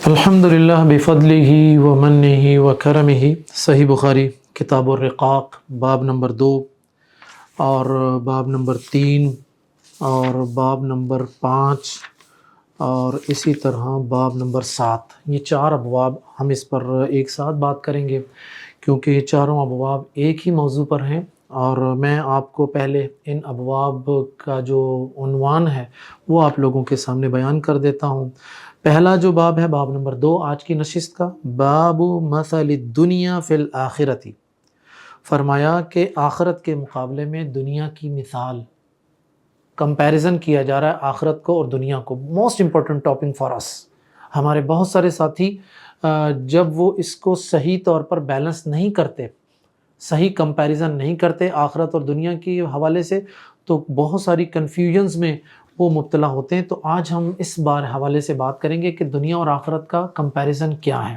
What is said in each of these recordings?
الحمدللہ بفضلہ ومنہ وکرمہ۔ صحیح بخاری کتاب الرقاق باب نمبر 2 اور باب نمبر 3 اور باب نمبر 5 اور اسی طرح باب نمبر 7، یہ 4 ابواب ہم اس پر ایک ساتھ بات کریں گے کیونکہ یہ چاروں ابواب ایک ہی موضوع پر ہیں، اور میں آپ کو پہلے ان ابواب کا جو عنوان ہے وہ آپ لوگوں کے سامنے بیان کر دیتا ہوں۔ پہلا جو باب ہے باب نمبر 2 آج کی نشست کا، باب مثل الدنیا فی الآخرتی، فرمایا کہ آخرت کے مقابلے میں دنیا کی مثال، کمپیریزن کیا جا رہا ہے آخرت کو اور دنیا کو۔ موسٹ امپورٹنٹ ٹاپک فار اس۔ ہمارے بہت سارے ساتھی جب وہ اس کو صحیح طور پر بیلنس نہیں کرتے، صحیح کمپیریزن نہیں کرتے آخرت اور دنیا کے حوالے سے، تو بہت ساری کنفیوژنز میں وہ مبتلا ہوتے ہیں۔ تو آج ہم اس بار حوالے سے بات کریں گے کہ دنیا اور آخرت کا کمپیریزن کیا ہے۔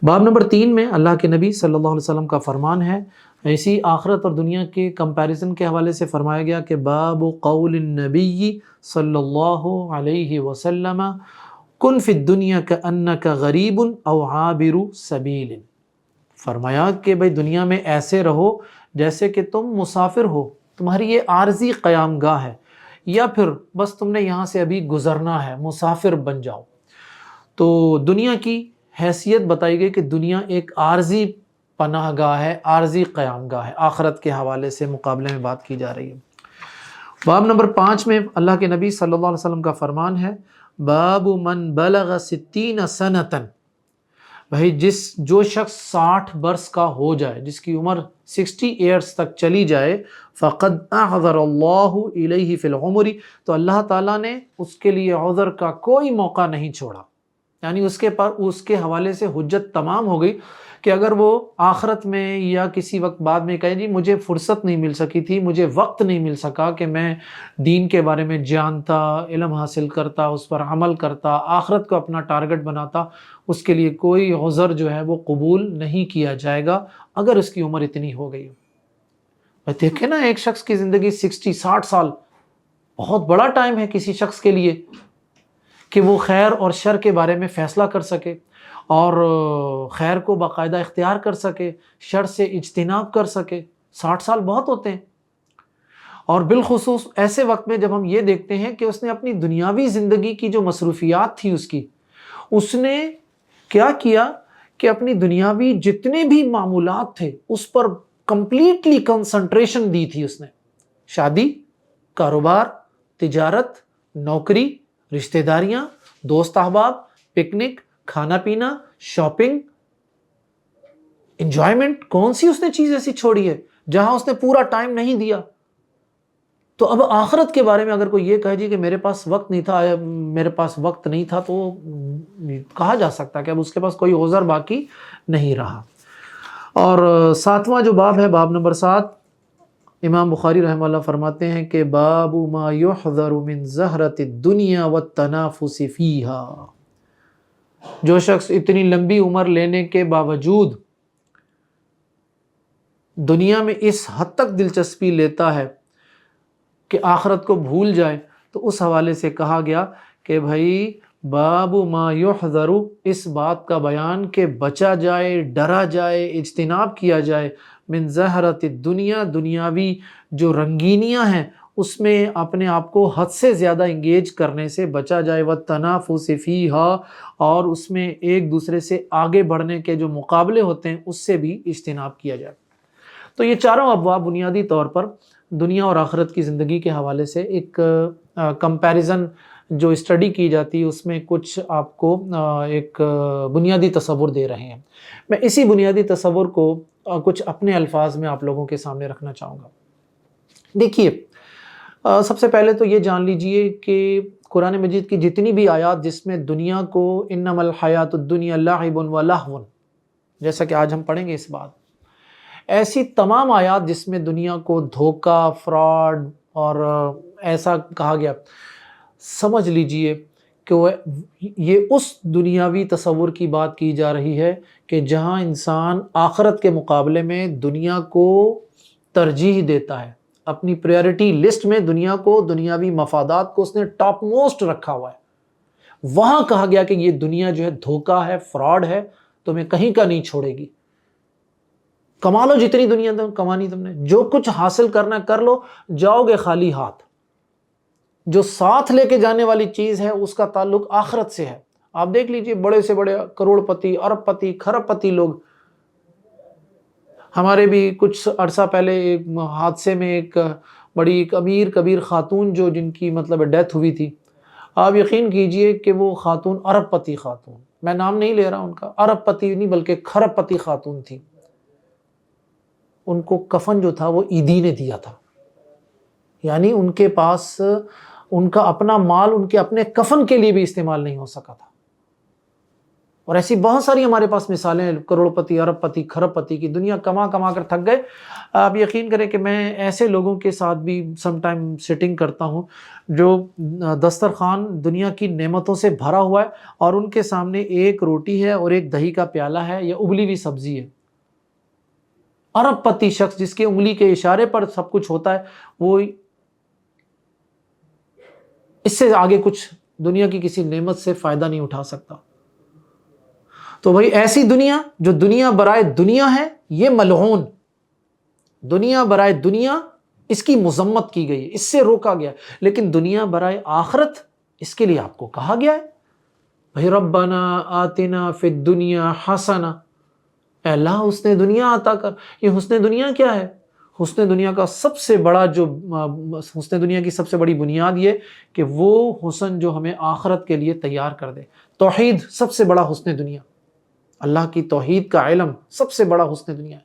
باب نمبر 3 میں اللہ کے نبی صلی اللہ علیہ وسلم کا فرمان ہے، اسی آخرت اور دنیا کے کمپیریزن کے حوالے سے فرمایا گیا کہ باب قول النبی صلی اللہ علیہ وسلم کن فی الدنیا کأنک غریب او عابر سبیل، فرمایا کہ بھئی دنیا میں ایسے رہو جیسے کہ تم مسافر ہو، تمہاری یہ عارضی قیام گاہ ہے، یا پھر بس تم نے یہاں سے ابھی گزرنا ہے، مسافر بن جاؤ۔ تو دنیا کی حیثیت بتائی گئی کہ دنیا ایک عارضی پناہ گاہ ہے، عارضی قیام گاہ ہے، آخرت کے حوالے سے مقابلے میں بات کی جا رہی ہے۔ باب نمبر 5 میں اللہ کے نبی صلی اللہ علیہ وسلم کا فرمان ہے، باب من بلغ 60 سنتاً، بھائی جو شخص 60 برس کا ہو جائے، جس کی عمر 60 ایئرس تک چلی جائے، فقد اعذر اللہ الیہ فی العمر، تو اللہ تعالیٰ نے اس کے لیے عذر کا کوئی موقع نہیں چھوڑا، یعنی اس کے حوالے سے حجت تمام ہو گئی کہ اگر وہ آخرت میں یا کسی وقت بعد میں کہے جی مجھے فرصت نہیں مل سکی تھی، مجھے وقت نہیں مل سکا کہ میں دین کے بارے میں جانتا، علم حاصل کرتا، اس پر عمل کرتا، آخرت کو اپنا ٹارگٹ بناتا، اس کے لیے کوئی عذر جو ہے وہ قبول نہیں کیا جائے گا اگر اس کی عمر اتنی ہو گئی۔ دیکھیں نا، ایک شخص کی زندگی 60 سال بہت بڑا ٹائم ہے کسی شخص کے لیے کہ وہ خیر اور شر کے بارے میں فیصلہ کر سکے اور خیر کو باقاعدہ اختیار کر سکے، شر سے اجتناب کر سکے۔ 60 سال بہت ہوتے ہیں، اور بالخصوص ایسے وقت میں جب ہم یہ دیکھتے ہیں کہ اس نے اپنی دنیاوی زندگی کی جو مصروفیات تھی اس نے کیا کیا کہ اپنی دنیاوی جتنے بھی معمولات تھے اس پر کمپلیٹلی کنسنٹریشن دی تھی۔ اس نے شادی، کاروبار، تجارت، نوکری، رشتہ داریاں، دوست احباب، پکنک، کھانا پینا، شاپنگ، انجوائمنٹ، کون سی اس نے چیز ایسی چھوڑی ہے جہاں اس نے پورا ٹائم نہیں دیا؟ تو اب آخرت کے بارے میں اگر کوئی یہ کہے جی کہ میرے پاس وقت نہیں تھا تو کہا جا سکتا کہ اب اس کے پاس کوئی عذر باقی نہیں رہا۔ اور 7واں جو باب ہے، باب نمبر 7، امام بخاری رحمہ اللہ فرماتے ہیں کہ باب ما یحذر من زہرۃ الدنیا والتنافس فیہا، جو شخص اتنی لمبی عمر لینے کے باوجود دنیا میں اس حد تک دلچسپی لیتا ہے کہ آخرت کو بھول جائے، تو اس حوالے سے کہا گیا کہ بھائی باب ما یحذر، اس بات کا بیان کہ بچا جائے، ڈرا جائے، اجتناب کیا جائے، من زہرۃ الدنیا، دنیاوی جو رنگینیاں ہیں اس میں اپنے آپ کو حد سے زیادہ انگیج کرنے سے بچا جائے، والتنافس فیہا، اور اس میں ایک دوسرے سے آگے بڑھنے کے جو مقابلے ہوتے ہیں اس سے بھی اجتناب کیا جائے۔ تو یہ چاروں ابواب بنیادی طور پر دنیا اور آخرت کی زندگی کے حوالے سے ایک کمپیریزن جو اسٹڈی کی جاتی ہے اس میں کچھ آپ کو ایک بنیادی تصور دے رہے ہیں۔ میں اسی بنیادی تصور کو کچھ اپنے الفاظ میں آپ لوگوں کے سامنے رکھنا چاہوں گا۔ دیکھیے، سب سے پہلے تو یہ جان لیجئے کہ قرآن مجید کی جتنی بھی آیات جس میں دنیا کو انما الحیات الدنیا لعب و لہو، جیسا کہ آج ہم پڑھیں گے اس بات، ایسی تمام آیات جس میں دنیا کو دھوکہ، فراڈ اور ایسا کہا گیا، سمجھ لیجئے کہ یہ اس دنیاوی تصور کی بات کی جا رہی ہے کہ جہاں انسان آخرت کے مقابلے میں دنیا کو ترجیح دیتا ہے، اپنی پریورٹی لسٹ میں دنیا کو، دنیاوی مفادات کو اس نے ٹاپ موسٹ رکھا ہوا ہے۔ وہاں کہا گیا کہ یہ دنیا جو ہے دھوکہ ہے، فراڈ ہے، تمہیں کہیں کا نہیں چھوڑے گی، کما لو جتنی دنیا کمانی تم نے، جو کچھ حاصل کرنا کر لو، جاؤ گے خالی ہاتھ۔ جو ساتھ لے کے جانے والی چیز ہے اس کا تعلق آخرت سے ہے۔ آپ دیکھ لیجئے بڑے سے بڑے کروڑ پتی، ارب پتی، کھرب پتی لوگ، ہمارے بھی کچھ عرصہ پہلے ایک حادثے میں ایک بڑی ایک امیر کبیر خاتون جو جن کی مطلب ڈیتھ ہوئی تھی، آپ یقین کیجئے کہ وہ خاتون ارب پتی خاتون، میں نام نہیں لے رہا ان کا، ارب پتی نہیں بلکہ کھرب پتی خاتون تھی، ان کو کفن جو تھا وہ عیدی نے دیا تھا، یعنی ان کے پاس ان کا اپنا مال ان کے اپنے کفن کے لیے بھی استعمال نہیں ہو سکا تھا۔ اور ایسی بہت ساری ہمارے پاس مثالیں ہیں، کروڑ پتی، ارب پتی، کھرب پتی کی، دنیا کما کما کر تھک گئے۔ آپ یقین کریں کہ میں ایسے لوگوں کے ساتھ بھی سم ٹائم سٹنگ کرتا ہوں جو دسترخوان دنیا کی نعمتوں سے بھرا ہوا ہے اور ان کے سامنے ایک روٹی ہے اور ایک دہی کا پیالہ ہے یا ابلی ہوئی سبزی ہے۔ ارب پتی شخص جس کی انگلی کے اشارے پر سب کچھ ہوتا ہے، وہ اس سے آگے کچھ دنیا کی کسی نعمت سے فائدہ نہیں اٹھا سکتا۔ تو بھائی ایسی دنیا جو دنیا برائے دنیا ہے، یہ ملعون دنیا برائے دنیا، اس کی مذمت کی گئی ہے، اس سے روکا گیا، لیکن دنیا برائے آخرت، اس کے لیے آپ کو کہا گیا ہے بھائی ربنا آتنا فی الدنیا حسنہ، اے اللہ حسن دنیا عطا کر۔ یہ حسن دنیا کیا ہے؟ حسن دنیا کا سب سے بڑا جو حسن دنیا کی سب سے بڑی بنیاد یہ کہ وہ حسن جو ہمیں آخرت کے لیے تیار کر دے۔ توحید سب سے بڑا حسن دنیا، اللہ کی توحید کا علم سب سے بڑا حسن دنیا ہے،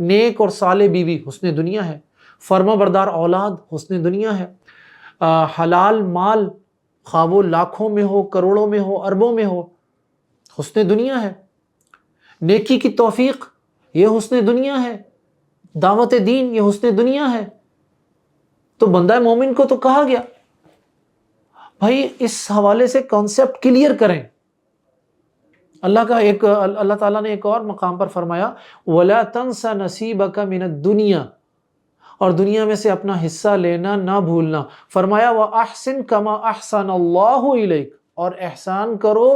نیک اور صالح بیوی حسن دنیا ہے، فرما بردار اولاد حسن دنیا ہے، حلال مال خواہ وہ لاکھوں میں ہو، کروڑوں میں ہو، اربوں میں ہو، حسن دنیا ہے، نیکی کی توفیق یہ حسن دنیا ہے، دعوت دین یہ حسن دنیا ہے۔ تو بندہ مومن کو تو کہا گیا بھائی اس حوالے سے کانسیپٹ کلیئر کریں۔ اللہ تعالیٰ نے ایک اور مقام پر فرمایا وَلَا تَنْسَ نَصِيبَكَ مِنَ الدُّنْيَا، اور دنیا میں سے اپنا حصہ لینا نہ بھولنا۔ فرمایا وَأَحْسِن كَمَا أَحْسَنَ اللَّهُ إِلَيْكَ، اور احسان کرو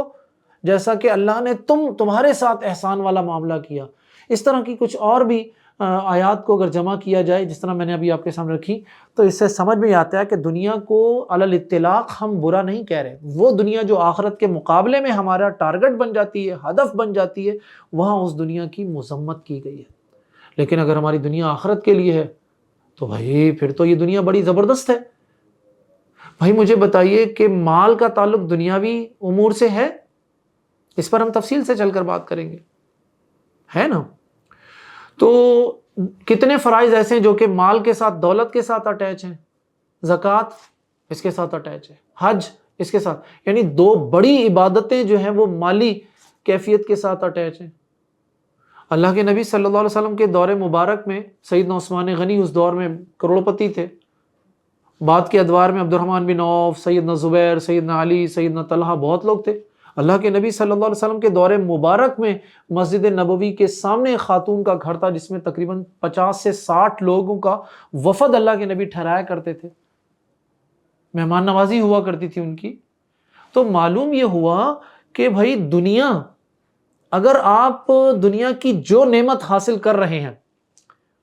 جیسا کہ اللہ نے تمہارے ساتھ احسان والا معاملہ کیا۔ اس طرح کی کچھ اور بھی آیات کو اگر جمع کیا جائے جس طرح میں نے ابھی آپ کے سامنے رکھی، تو اس سے سمجھ میں آتا ہے کہ دنیا کو علی الاطلاق ہم برا نہیں کہہ رہے، وہ دنیا جو آخرت کے مقابلے میں ہمارا ٹارگٹ بن جاتی ہے، ہدف بن جاتی ہے، وہاں اس دنیا کی مذمت کی گئی ہے۔ لیکن اگر ہماری دنیا آخرت کے لیے ہے تو بھائی پھر تو یہ دنیا بڑی زبردست ہے۔ بھائی مجھے بتائیے کہ مال کا تعلق دنیاوی امور سے ہے؟ اس پر ہم تفصیل سے چل کر بات کریں گے، ہے نا؟ تو کتنے فرائض ایسے ہیں جو کہ مال کے ساتھ، دولت کے ساتھ اٹیچ ہیں، زکوٰۃ اس کے ساتھ اٹیچ ہے، حج اس کے ساتھ، یعنی دو بڑی عبادتیں جو ہیں وہ مالی کیفیت کے ساتھ اٹیچ ہیں۔ اللہ کے نبی صلی اللہ علیہ وسلم کے دور مبارک میں سیدنا عثمان غنی اس دور میں کروڑ پتی تھے، بعد کے ادوار میں عبد الرحمن بن عوف، سیدنا زبیر، سیدنا علی، سیدنا طلحہ، بہت لوگ تھے۔ اللہ کے نبی صلی اللہ علیہ وسلم کے دور مبارک میں مسجد نبوی کے سامنے ایک خاتون کا گھر تھا جس میں تقریباً 50 سے 60 لوگوں کا وفد اللہ کے نبی ٹھہرایا کرتے تھے، مہمان نوازی ہوا کرتی تھی ان کی۔ تو معلوم یہ ہوا کہ بھائی دنیا، اگر آپ دنیا کی جو نعمت حاصل کر رہے ہیں،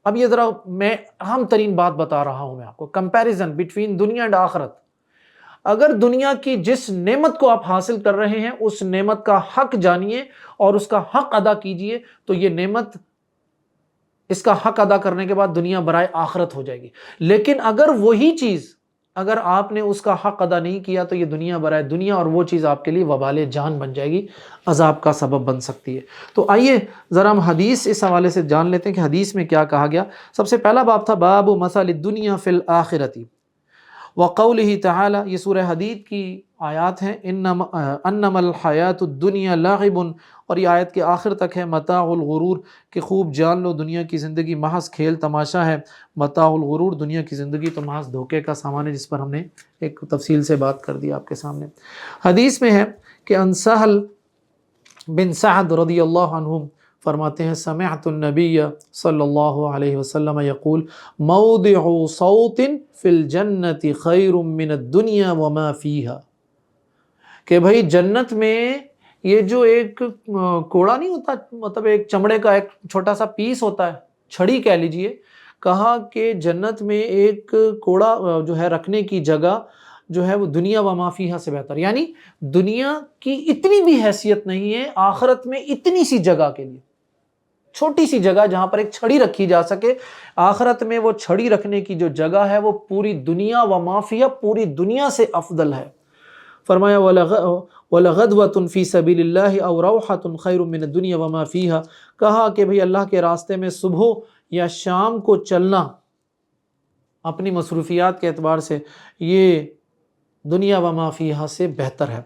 اب یہ ذرا میں اہم ترین بات بتا رہا ہوں میں آپ کو، کمپیریزن بٹوین دنیا اینڈ آخرت۔ اگر دنیا کی جس نعمت کو آپ حاصل کر رہے ہیں اس نعمت کا حق جانیے اور اس کا حق ادا کیجئے، تو یہ نعمت، اس کا حق ادا کرنے کے بعد دنیا برائے آخرت ہو جائے گی۔ لیکن اگر وہی چیز، اگر آپ نے اس کا حق ادا نہیں کیا تو یہ دنیا برائے دنیا، اور وہ چیز آپ کے لیے وبال جان بن جائے گی، عذاب کا سبب بن سکتی ہے۔ تو آئیے ذرا ہم حدیث اس حوالے سے جان لیتے ہیں کہ حدیث میں کیا کہا گیا۔ سب سے پہلا باب تھا باب مثل الدنیا فی الآخرۃ وقولہ تعالی، یہ سورہ حدید کی آیات ہیں، انما الحیات الدنیا لعب، اور یہ آیت کے آخر تک ہے متاع الغرور، کہ خوب جان لو دنیا کی زندگی محض کھیل تماشا ہے۔ متاع الغرور، دنیا کی زندگی تو محض دھوکے کا سامان ہے، جس پر ہم نے ایک تفصیل سے بات کر دی آپ کے سامنے۔ حدیث میں ہے کہ ان سہل بن سعد رضی اللہ عنہ فرماتے ہیں سمعت النبی صلی اللہ علیہ وسلم یقول موضع صوت فی الجنت خیر من الدنیا وما فیہا، کہ بھائی جنت میں یہ جو ایک کوڑا نہیں ہوتا، مطلب ایک چمڑے کا ایک چھوٹا سا پیس ہوتا ہے، چھڑی کہہ لیجئے، کہا کہ جنت میں ایک کوڑا جو ہے رکھنے کی جگہ جو ہے وہ دنیا و ما فیہا سے بہتر، یعنی دنیا کی اتنی بھی حیثیت نہیں ہے آخرت میں اتنی سی جگہ کے لیے، چھوٹی سی جگہ جہاں پر ایک چھڑی رکھی جا سکے، آخرت میں وہ چھڑی رکھنے کی جو جگہ ہے وہ پوری دنیا و ما فیہا، پوری دنیا سے افضل ہے۔ فرمایا وَلَغَدْوَةٌ فِي سَبِيلِ اللَّهِ أَوْ رَوْحَةٌ خَيْرٌ مِّنَ الدُّنْيَا وَمَا فِيهَا، کہا کہ بھئی اللہ کے راستے میں صبح یا شام کو چلنا اپنی مصروفیات کے اعتبار سے یہ دنیا وما فیہا سے بہتر ہے۔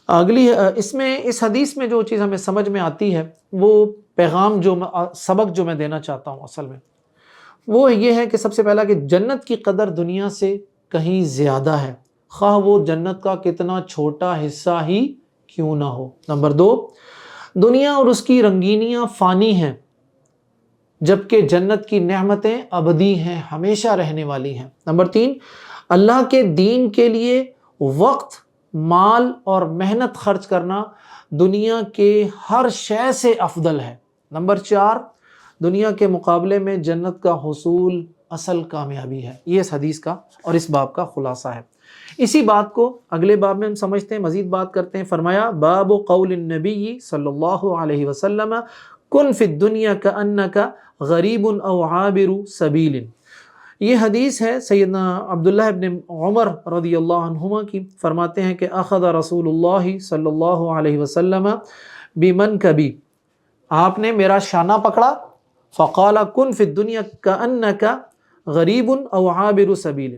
اگلی اس حدیث میں جو چیز ہمیں سمجھ میں آتی ہے، وہ پیغام سبق جو میں دینا چاہتا ہوں اصل میں وہ یہ ہے کہ سب سے پہلا کہ جنت کی قدر دنیا سے کہیں زیادہ ہے، خواہ وہ جنت کا کتنا چھوٹا حصہ ہی کیوں نہ ہو۔ نمبر 2، دنیا اور اس کی رنگینیاں فانی ہیں، جبکہ جنت کی نعمتیں ابدی ہیں، ہمیشہ رہنے والی ہیں۔ نمبر 3، اللہ کے دین کے لیے وقت، مال اور محنت خرچ کرنا دنیا کے ہر شے سے افضل ہے۔ نمبر 4، دنیا کے مقابلے میں جنت کا حصول اصل کامیابی ہے۔ یہ اس حدیث کا اور اس باب کا خلاصہ ہے۔ اسی بات کو اگلے باب میں ہم سمجھتے ہیں، مزید بات کرتے ہیں۔ فرمایا باب قول النبی صلی اللہ علیہ وسلم کن فی الدنیا کأنک غریب او عابر سبیل۔ یہ حدیث ہے سیدنا عبداللہ ابن عمر رضی اللہ عنہما کی، فرماتے ہیں کہ اخذ رسول اللہ صلی اللہ علیہ وسلم بمنکبی، آپ نے میرا شانہ پکڑا، فقال کن فی الدنیا کأنک غریب او عابر سبیل،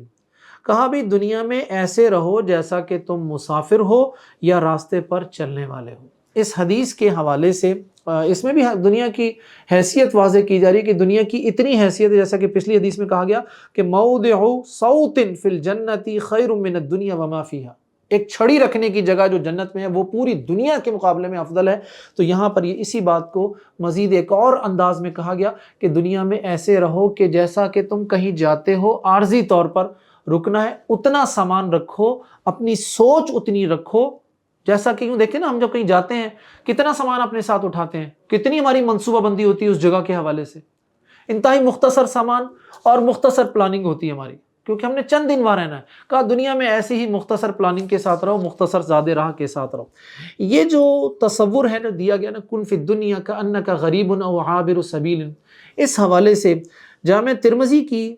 کہا بھی دنیا میں ایسے رہو جیسا کہ تم مسافر ہو یا راستے پر چلنے والے ہو۔ اس حدیث کے حوالے سے اس میں بھی دنیا کی حیثیت واضح کی جا رہی ہے کہ دنیا کی اتنی حیثیت ہے، جیسا کہ پچھلی حدیث میں کہا گیا کہ موضع صوت فی الجنت خیر من الدنیا وما فیہا، ایک چھڑی رکھنے کی جگہ جو جنت میں ہے وہ پوری دنیا کے مقابلے میں افضل ہے۔ تو یہاں پر یہ اسی بات کو مزید ایک اور انداز میں کہا گیا کہ دنیا میں ایسے رہو کہ جیسا کہ تم کہیں جاتے ہو، عارضی طور پر رکنا ہے، اتنا سامان رکھو، اپنی سوچ اتنی رکھو، جیسا کہ یوں دیکھیں نا، ہم جب کہیں جاتے ہیں کتنا سامان اپنے ساتھ اٹھاتے ہیں، کتنی ہماری منصوبہ بندی ہوتی ہے اس جگہ کے حوالے سے، انتہائی مختصر سامان اور مختصر پلاننگ ہوتی ہے ہماری، کیونکہ ہم نے چند دن وہاں رہنا ہے۔ کہا دنیا میں ایسی ہی مختصر پلاننگ کے ساتھ رہو، مختصر زاد راہ کے ساتھ رہو۔ یہ جو تصور ہے نا دیا گیا نا، کن فی الدنیا کأنک غریب او عابر سبیل، اس حوالے سے جامع ترمذی کی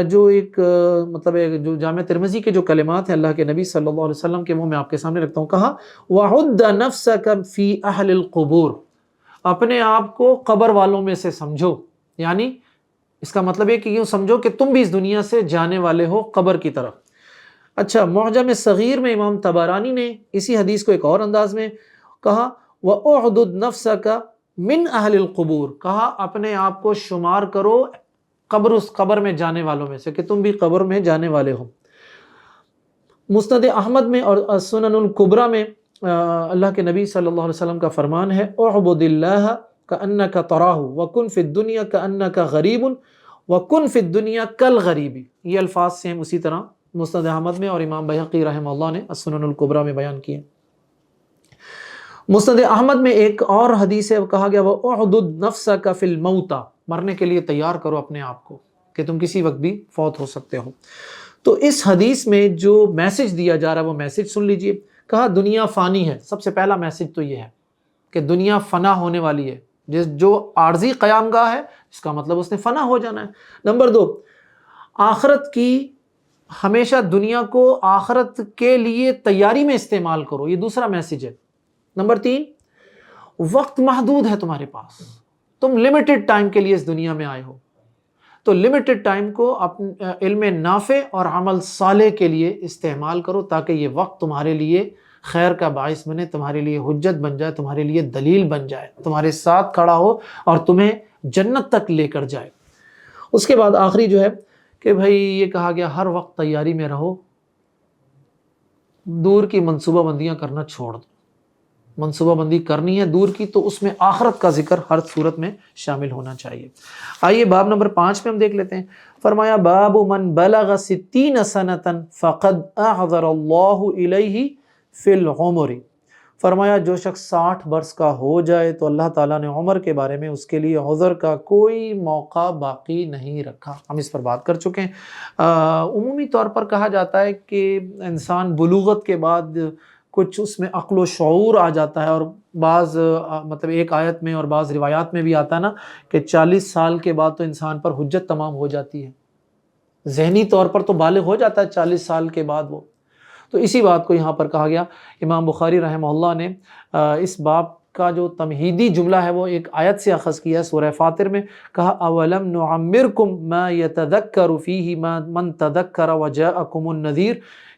جو ایک مطلب جو جامع ترمذی کے جو کلمات ہیں اللہ کے نبی صلی اللہ علیہ وسلم کے، وہ میں آپ کے سامنے رکھتا ہوں۔ کہا وَعُدَّ نَفْسَكَ فِي أَهْلِ الْقُبُورِ، اپنے آپ کو قبر والوں میں سے سمجھو، یعنی اس کا مطلب ہے کہ یوں سمجھو کہ تم بھی اس دنیا سے جانے والے ہو قبر کی طرف۔ اچھا، معجم صغیر میں امام طبرانی نے اسی حدیث کو ایک اور انداز میں کہا وَأُعْدُدْ نَفْسَكَ مِنْ أَهْلِ الْقُبُورِ، کہا اپنے آپ کو شمار کرو اس قبر میں جانے والوں میں سے، کہ تم بھی قبر میں جانے والے ہو۔ مسند احمد میں اور سنن الکبریٰ میں اللہ کے نبی صلی اللہ علیہ وسلم کا فرمان ہے اعبد اللہ کأنک تراہ وکن فی الدنیا کأنک غریب وکن فی الدنیا کالغریب۔ یہ الفاظ سیم اسی طرح مسند احمد میں اور امام بیہقی رحمہ اللہ نے سنن الکبریٰ میں بیان کیے۔ مسند احمد میں ایک اور حدیث ہے، کہا گیا وَأُعْدُدْ نَفْسَكَ فِي الْمَوْتَى، مرنے کے لیے تیار کرو اپنے آپ کو کہ تم کسی وقت بھی فوت ہو سکتے ہو۔ تو اس حدیث میں جو میسج دیا جا رہا ہے وہ میسج سن لیجئے۔ کہا دنیا فانی ہے، سب سے پہلا میسج تو یہ ہے کہ دنیا فنا ہونے والی ہے، جو عارضی قیام گاہ ہے اس کا مطلب اس نے فنا ہو جانا ہے۔ نمبر 2، آخرت کی ہمیشہ دنیا کو آخرت کے لیے تیاری میں استعمال کرو، یہ دوسرا میسج ہے۔ نمبر 3، وقت محدود ہے تمہارے پاس، تم لمیٹڈ ٹائم کے لیے اس دنیا میں آئے ہو، تو لمیٹڈ ٹائم کو اپنے علم نافع اور عمل صالح کے لیے استعمال کرو، تاکہ یہ وقت تمہارے لیے خیر کا باعث بنے، تمہارے لیے حجت بن جائے، تمہارے لیے دلیل بن جائے، تمہارے ساتھ کھڑا ہو اور تمہیں جنت تک لے کر جائے۔ اس کے بعد آخری جو ہے کہ بھائی یہ کہا گیا ہر وقت تیاری میں رہو، دور کی منصوبہ بندیاں کرنا چھوڑ دو، منصوبہ بندی کرنی ہے دور کی تو اس میں آخرت کا ذکر ہر صورت میں شامل ہونا چاہیے۔ آئیے باب نمبر 5 میں ہم دیکھ لیتے ہیں۔ فرمایا باب من بلغ 60 سنة فقد احضر اللہ الیہ فی العمر، فرمایا جو شخص 60 برس کا ہو جائے تو اللہ تعالیٰ نے عمر کے بارے میں اس کے لیے عذر کا کوئی موقع باقی نہیں رکھا۔ ہم اس پر بات کر چکے ہیں۔ عمومی طور پر کہا جاتا ہے کہ انسان بلوغت کے بعد کچھ اس میں عقل و شعور آ جاتا ہے، اور بعض مطلب ایک آیت میں اور بعض روایات میں بھی آتا ہے نا کہ 40 سال کے بعد تو انسان پر حجت تمام ہو جاتی ہے، ذہنی طور پر تو بالغ ہو جاتا ہے 40 سال کے بعد وہ۔ تو اسی بات کو یہاں پر کہا گیا۔ امام بخاری رحمہ اللہ نے اس باب کا جو تمہیدی جملہ ہے وہ ایک آیت سے اخذ کیا ہے، سورہ فاطر میں کہا اولم نعمرکم ما یتذکر فیہ من تذکر وجاءکم النذیر،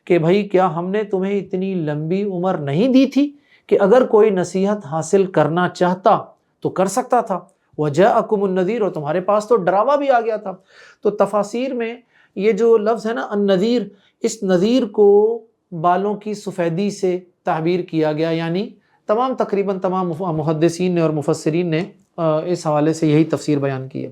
کہ بھائی کیا ہم نے تمہیں اتنی لمبی عمر نہیں دی تھی کہ اگر کوئی نصیحت حاصل کرنا چاہتا تو کر سکتا تھا، وجاءکم النذیر، اور تمہارے پاس تو ڈراوا بھی آ گیا تھا۔ تو تفاسیر میں یہ جو لفظ ہے نا النذیر، اس نذیر کو بالوں کی سفیدی سے تعبیر کیا گیا، یعنی تقریباً تمام محدثین نے اور مفسرین نے اس حوالے سے یہی تفسیر بیان کی ہے۔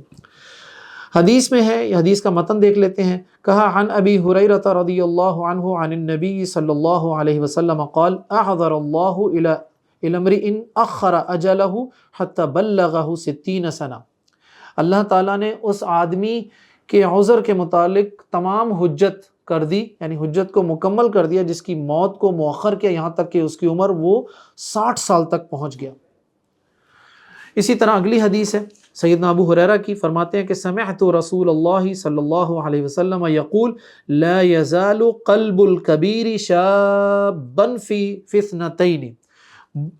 حدیث میں ہے، یہ حدیث کا متن دیکھ لیتے ہیں۔ کہا عن ابی ہریرہ رضی اللہ عنہ عن النبی صلی اللہ علیہ وسلم قال اعذر اللہ الی امرئ اخر اجلہ حتی بلغہ 60 سنہ، اللہ تعالیٰ نے اس آدمی کے عذر کے متعلق تمام حجت کر دی، یعنی حجت کو مکمل کر دیا، جس کی موت کو مؤخر کیا یہاں تک کہ اس کی عمر وہ 60 سال تک پہنچ گیا۔ اسی طرح اگلی حدیث ہے سیدنا ابو ہریرہ کی، فرماتے ہیں کہ سمعت رسول اللہ صلی اللہ علیہ وسلم یقول لا یزال قلب الکبیر شابا فی اثنتین،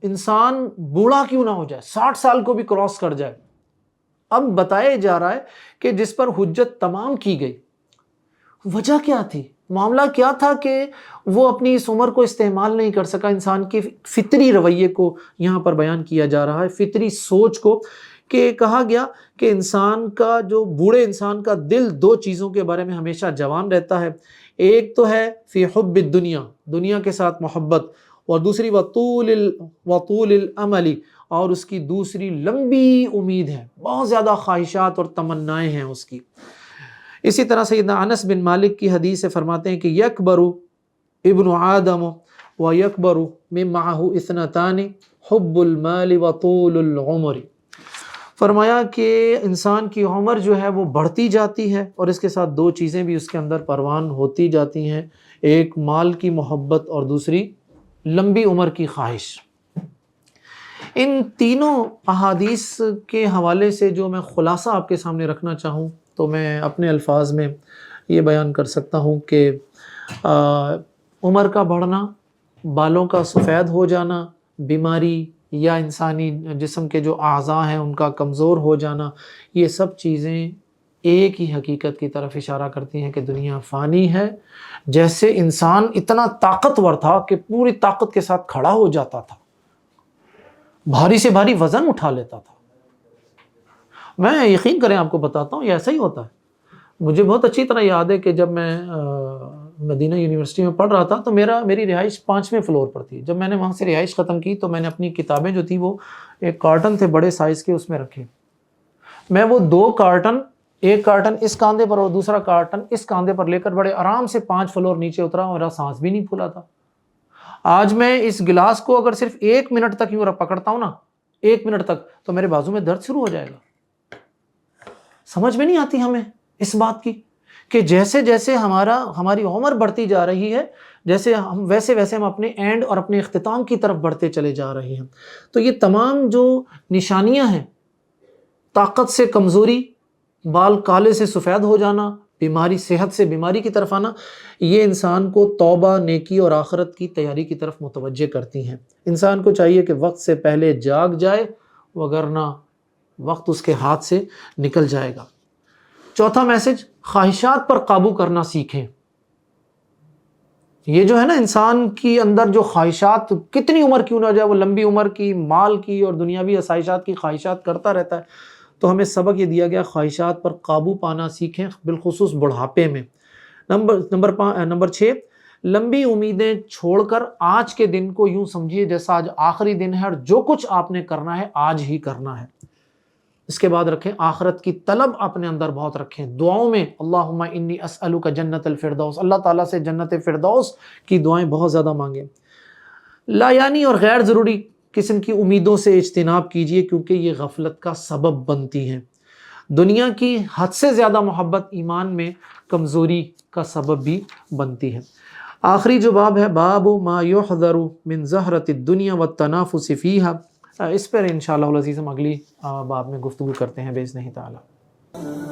انسان بوڑھا کیوں نہ ہو جائے، 60 سال کو بھی کراس کر جائے۔ اب بتایا جا رہا ہے کہ جس پر حجت تمام کی گئی، وجہ کیا تھی، معاملہ کیا تھا کہ وہ اپنی اس عمر کو استعمال نہیں کر سکا۔ انسان کے فطری رویے کو یہاں پر بیان کیا جا رہا ہے، فطری سوچ کو، کہ کہا گیا کہ انسان کا جو بوڑھے انسان کا دل دو چیزوں کے بارے میں ہمیشہ جوان رہتا ہے، ایک تو ہے فی حب الدنیا، دنیا کے ساتھ محبت، اور دوسری وطول الامل، اور اس کی دوسری لمبی امید ہے، بہت زیادہ خواہشات اور تمنائیں ہیں اس کی۔ اسی طرح سیدنا انس بن مالک کی حدیث سے فرماتے ہیں کہ یکبر ابن آدم و یکبر من معہ اثنتان حب المال و طول العمر، فرمایا کہ انسان کی عمر جو ہے وہ بڑھتی جاتی ہے، اور اس کے ساتھ دو چیزیں بھی اس کے اندر پروان ہوتی جاتی ہیں، ایک مال کی محبت اور دوسری لمبی عمر کی خواہش۔ ان تینوں احادیث کے حوالے سے جو میں خلاصہ آپ کے سامنے رکھنا چاہوں تو میں اپنے الفاظ میں یہ بیان کر سکتا ہوں کہ عمر کا بڑھنا، بالوں کا سفید ہو جانا، بیماری یا انسانی جسم کے جو اعضاء ہیں ان کا کمزور ہو جانا، یہ سب چیزیں ایک ہی حقیقت کی طرف اشارہ کرتی ہیں کہ دنیا فانی ہے۔ جیسے انسان اتنا طاقتور تھا کہ پوری طاقت کے ساتھ کھڑا ہو جاتا تھا، بھاری سے بھاری وزن اٹھا لیتا تھا، میں یقین کریں آپ کو بتاتا ہوں یہ ایسا ہی ہوتا ہے۔ مجھے بہت اچھی طرح یاد ہے کہ جب میں مدینہ یونیورسٹی میں پڑھ رہا تھا تو میری رہائش 5ویں فلور پر تھی۔ جب میں نے وہاں سے رہائش ختم کی تو میں نے اپنی کتابیں جو تھی وہ ایک کارٹن تھے بڑے سائز کے، اس میں رکھے۔ میں وہ 2 کارٹن، ایک کارٹن اس کاندھے پر اور دوسرا کارٹن اس کاندھے پر لے کر بڑے آرام سے 5 فلور نیچے اترا، میرا سانس بھی نہیں پھولا تھا۔ آج میں اس گلاس کو اگر صرف 1 منٹ تک یوں پکڑتا ہوں نا، 1 منٹ تک، تو میرے بازو میں درد شروع ہو جائے گا۔ سمجھ میں نہیں آتی ہمیں اس بات کی کہ جیسے جیسے ہماری عمر بڑھتی جا رہی ہے، ویسے ہم اپنے اینڈ اور اپنے اختتام کی طرف بڑھتے چلے جا رہے ہیں۔ تو یہ تمام جو نشانیاں ہیں، طاقت سے کمزوری، بال کالے سے سفید ہو جانا، بیماری، صحت سے بیماری کی طرف آنا، یہ انسان کو توبہ، نیکی اور آخرت کی تیاری کی طرف متوجہ کرتی ہیں۔ انسان کو چاہیے کہ وقت سے پہلے جاگ جائے، وگرنہ وقت اس کے ہاتھ سے نکل جائے گا۔ چوتھا میسج، خواہشات پر قابو کرنا سیکھیں۔ یہ جو ہے نا انسان کی اندر جو خواہشات، کتنی عمر کیوں نہ جائے، وہ لمبی عمر کی، مال کی اور دنیاوی آسائشات کی خواہشات کرتا رہتا ہے۔ تو ہمیں سبق یہ دیا گیا، خواہشات پر قابو پانا سیکھیں، بالخصوص بڑھاپے میں۔ نمبر 6، لمبی امیدیں چھوڑ کر آج کے دن کو یوں سمجھیے جیسا آج آخری دن ہے، اور جو کچھ آپ نے کرنا ہے آج ہی کرنا ہے۔ اس کے بعد رکھیں آخرت کی طلب اپنے اندر بہت رکھیں، دعاؤں میں اللہم انی اسألک جنت الفردوس، اللہ تعالیٰ سے جنت فردوس کی دعائیں بہت زیادہ مانگیں۔ لایانی اور غیر ضروری قسم کی امیدوں سے اجتناب کیجیے کیونکہ یہ غفلت کا سبب بنتی ہیں۔ دنیا کی حد سے زیادہ محبت ایمان میں کمزوری کا سبب بھی بنتی ہے۔ آخری جو باب ہے، باب ما یحذر من زہرۃ الدنیا والتنافس فیہا، اس پر انشاءاللہ العزیز ہم اگلی باب میں گفتگو کرتے ہیں باذنہ تعالی۔